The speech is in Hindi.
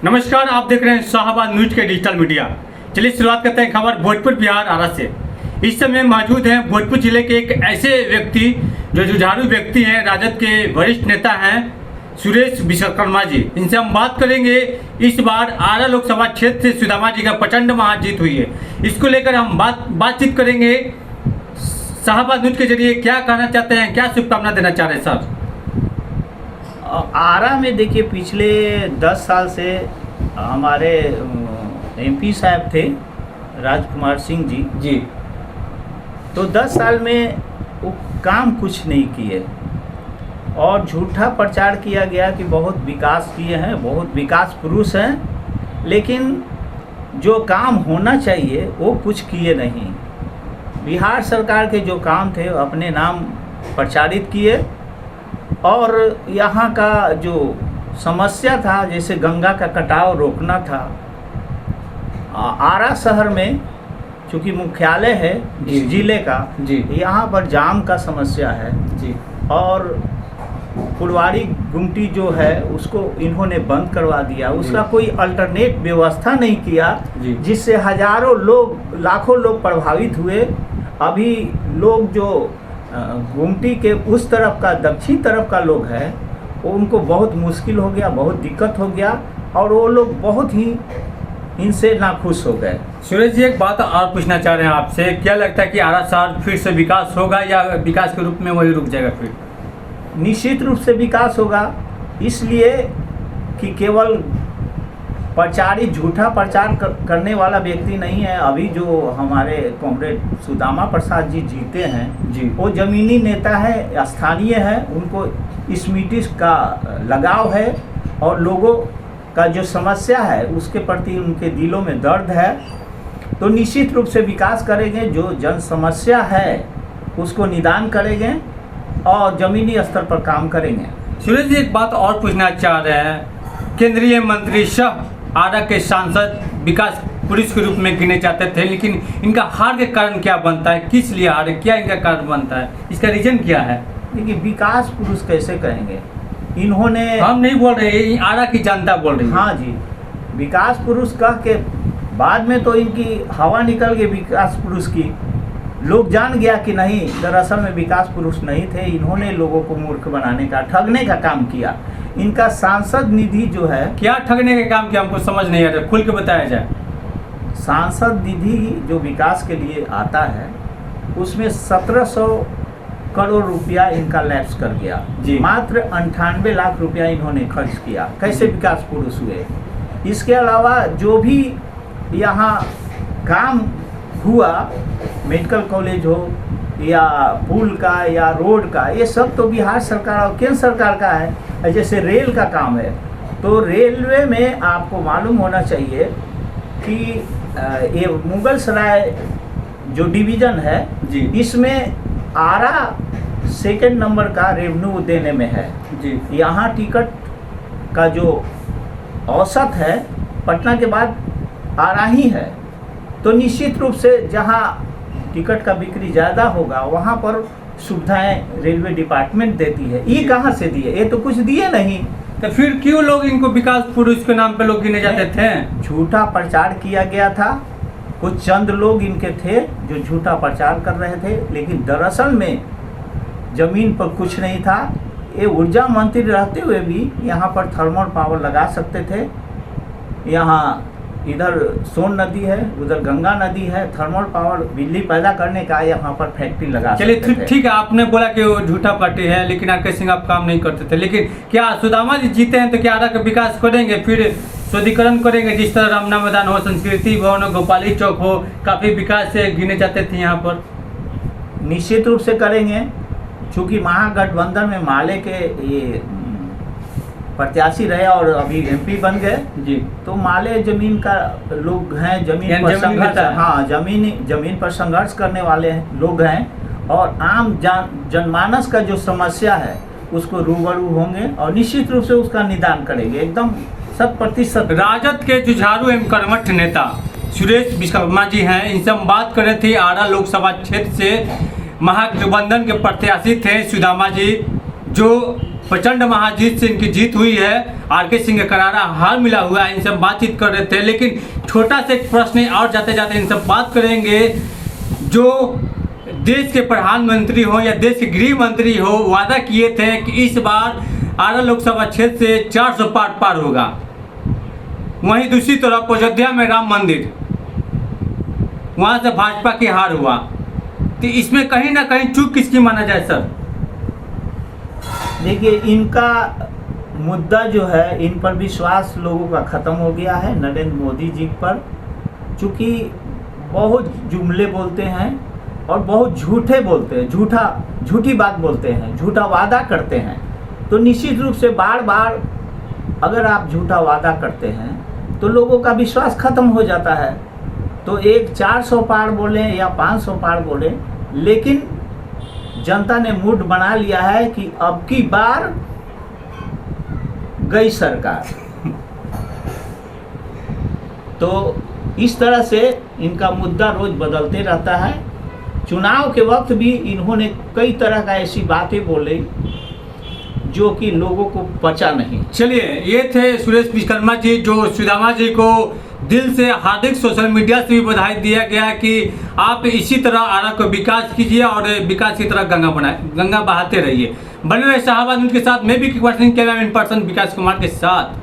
नमस्कार, आप देख रहे हैं शाहबाद न्यूज के डिजिटल मीडिया। चलिए शुरुआत करते हैं खबर भोजपुर बिहार आरा से। इस समय मौजूद हैं भोजपुर जिले के एक ऐसे व्यक्ति जो जुझारू व्यक्ति हैं, राजद के वरिष्ठ नेता हैं सुरेश विश्वकर्मा जी। इनसे हम बात करेंगे। इस बार आरा लोकसभा क्षेत्र से सुदामा जी का प्रचंड महाजीत हुई है, इसको लेकर हम बातचीत करेंगे। शाहबाद न्यूज के जरिए क्या कहना चाहते हैं, क्या शुभकामना देना चाह रहे हैं सर? आरा में देखिए, पिछले 10 साल से हमारे एमपी साहब थे राजकुमार सिंह जी। तो 10 साल में वो काम कुछ नहीं किए और झूठा प्रचार किया गया कि बहुत विकास किए हैं, बहुत विकास पुरुष हैं, लेकिन जो काम होना चाहिए वो कुछ किए नहीं। बिहार सरकार के जो काम थे अपने नाम प्रचारित किए और यहाँ का जो समस्या था, जैसे गंगा का कटाव रोकना था, आरा शहर में चूँकि मुख्यालय है इस जिले का, यहाँ पर जाम का समस्या है जी। और फुलवारी गुमटी जो है उसको इन्होंने बंद करवा दिया, उसका कोई अल्टरनेट व्यवस्था नहीं किया, जिससे हजारों लोग, लाखों लोग प्रभावित हुए। अभी लोग जो गुमटी के उस तरफ का, दक्षिण तरफ का लोग है, वो उनको बहुत मुश्किल हो गया, बहुत दिक्कत हो गया और वो लोग बहुत ही इनसे नाखुश हो गए। सुरेश जी, एक बात और पूछना चाह रहे हैं आपसे, क्या लगता है कि आरा शहर फिर से विकास होगा या विकास के रूप में वही रुक जाएगा? फिर निश्चित रूप से विकास होगा, इसलिए कि केवल प्रचारित झूठा प्रचार करने वाला व्यक्ति नहीं है। अभी जो हमारे कॉमरेड सुदामा प्रसाद जी जीते हैं जी, वो जमीनी नेता है, स्थानीय है, उनको इस मिट्टी का लगाव है और लोगों का जो समस्या है उसके प्रति उनके दिलों में दर्द है। तो निश्चित रूप से विकास करेंगे, जो जन समस्या है उसको निदान करेंगे और ज़मीनी स्तर पर काम करेंगे। सुरेश जी, एक बात और पूछना चाह रहे हैं, केंद्रीय मंत्री सह आरा के सांसद विकास पुरुष के रूप में गिने जाते थे, लेकिन इनका हार के कारण क्या बनता है? किस लिए हार, क्या इनका कारण बनता है? इसका रीजन क्या है? देखिए, विकास पुरुष कैसे कहेंगे, इन्होंने, हम नहीं बोल रहे, आरा की जनता बोल रही है। हाँ जी, विकास पुरुष कह के बाद में तो इनकी हवा निकल गई विकास पुरुष की। लोग जान गया कि नहीं, दरअसल में विकास पुरुष नहीं थे, इन्होंने लोगों को मूर्ख बनाने का, ठगने का काम किया। इनका सांसद निधि जो है, क्या ठगने का काम किया, हमको समझ नहीं आ रहा, खुल के बताया जाए। सांसद निधि जो विकास के लिए आता है उसमें 1700 करोड़ रुपया इनका लैप्स कर गया जी। मात्र 98 लाख रुपया इन्होंने खर्च किया। कैसे विकास पुरुष हुए? इसके अलावा जो भी यहाँ काम हुआ, मेडिकल कॉलेज हो या पुल का या रोड का, ये सब तो बिहार सरकार और केंद्र सरकार का है। जैसे रेल का काम है, तो रेलवे में आपको मालूम होना चाहिए कि ये मुगल सराय जो डिवीज़न है जी, इसमें आरा सेकंड नंबर का रेवेन्यू देने में है जी। यहाँ टिकट का जो औसत है पटना के बाद आरा ही है। तो निश्चित रूप से जहाँ टिकट का बिक्री ज़्यादा होगा वहाँ पर सुविधाएं रेलवे डिपार्टमेंट देती है। ये कहाँ से दिए? ये तो कुछ दिए नहीं। तो फिर क्यों लोग इनको विकास पुरुष के नाम पे लोग गिने जाते थे? झूठा प्रचार किया गया था, कुछ चंद लोग इनके थे जो झूठा प्रचार कर रहे थे, लेकिन दरअसल में ज़मीन पर कुछ नहीं था। ये ऊर्जा मंत्री रहते हुए भी यहाँ पर थर्मल पावर लगा सकते थे। यहाँ इधर सोन नदी है, उधर गंगा नदी है, थर्मल पावर बिजली पैदा करने का यहाँ पर फैक्ट्री लगा सकते थे। चलिए ठीक है, आपने बोला कि वो झूठा पार्टी है, लेकिन आर के सिंह आप काम नहीं करते थे, लेकिन क्या सुदामा जी जीते हैं तो क्या आरा का विकास करेंगे? फिर शोधीकरण करेंगे, जिस तरह रामना मैदान हो, संस्कृति भवन हो, गोपाली चौक हो, काफ़ी विकास से गिने जाते थे यहाँ पर। निश्चित रूप से करेंगे, चूँकि महागठबंधन में माले के ये प्रत्याशी रहे और अभी एमपी बन गए जी। तो माले जमीन का लोग हैं, जमीन पर संघर्ष, हाँ, जमीन पर संघर्ष करने वाले लोग हैं और आम जनमानस का जो समस्या है उसको रूबरू होंगे और निश्चित रूप से उसका निदान करेंगे, एकदम 100%। राजद के जुझारू एवं कर्मठ नेता सुरेश विश्वकर्मा जी हैं, इनसे हम बात कर रहे थे। आरा लोकसभा क्षेत्र से महागठबंधन के प्रत्याशी थे सुदामा जी, जो प्रचंड महाजीत से इनकी जीत हुई है। आर.के. सिंह का करारा हार मिला हुआ है। इनसे बातचीत कर रहे थे, लेकिन छोटा सा एक प्रश्न और जाते जाते इनसे बात करेंगे। जो देश के प्रधानमंत्री हो या देश के गृह मंत्री हो, वादा किए थे कि इस बार आरा लोकसभा क्षेत्र से 400 पार होगा। वहीं दूसरी तरफ अयोध्या में राम मंदिर, वहां से भाजपा की हार हुआ। तो इसमें कहीं ना कहीं चूक किसकी माना जाए सर? देखिए, इनका मुद्दा जो है, इन पर विश्वास लोगों का ख़त्म हो गया है नरेंद्र मोदी जी पर। चूँकि बहुत जुमले बोलते हैं और बहुत झूठे बोलते हैं, झूठी बात बोलते हैं, झूठा वादा करते हैं। तो निश्चित रूप से बार बार अगर आप झूठा वादा करते हैं तो लोगों का विश्वास खत्म हो जाता है। तो एक 400 पार बोले या 500 पार बोले, लेकिन जनता ने मूड बना लिया है कि अब की बार गई सरकार। तो इस तरह से इनका मुद्दा रोज बदलते रहता है। चुनाव के वक्त भी इन्होंने कई तरह का ऐसी बातें बोली जो कि लोगों को पचा नहीं। चलिए, ये थे सुरेश विश्वकर्मा जी, जो सुदामा जी को दिल से हार्दिक सोशल मीडिया से भी बधाई दिया गया कि आप इसी तरह आरा को विकास कीजिए और विकास की तरह गंगा बहाते रहिए। बने रहे शाहबाद न्यूज़ के साथ। मैं भी कैमरामैन पर्सन विकास कुमार के साथ।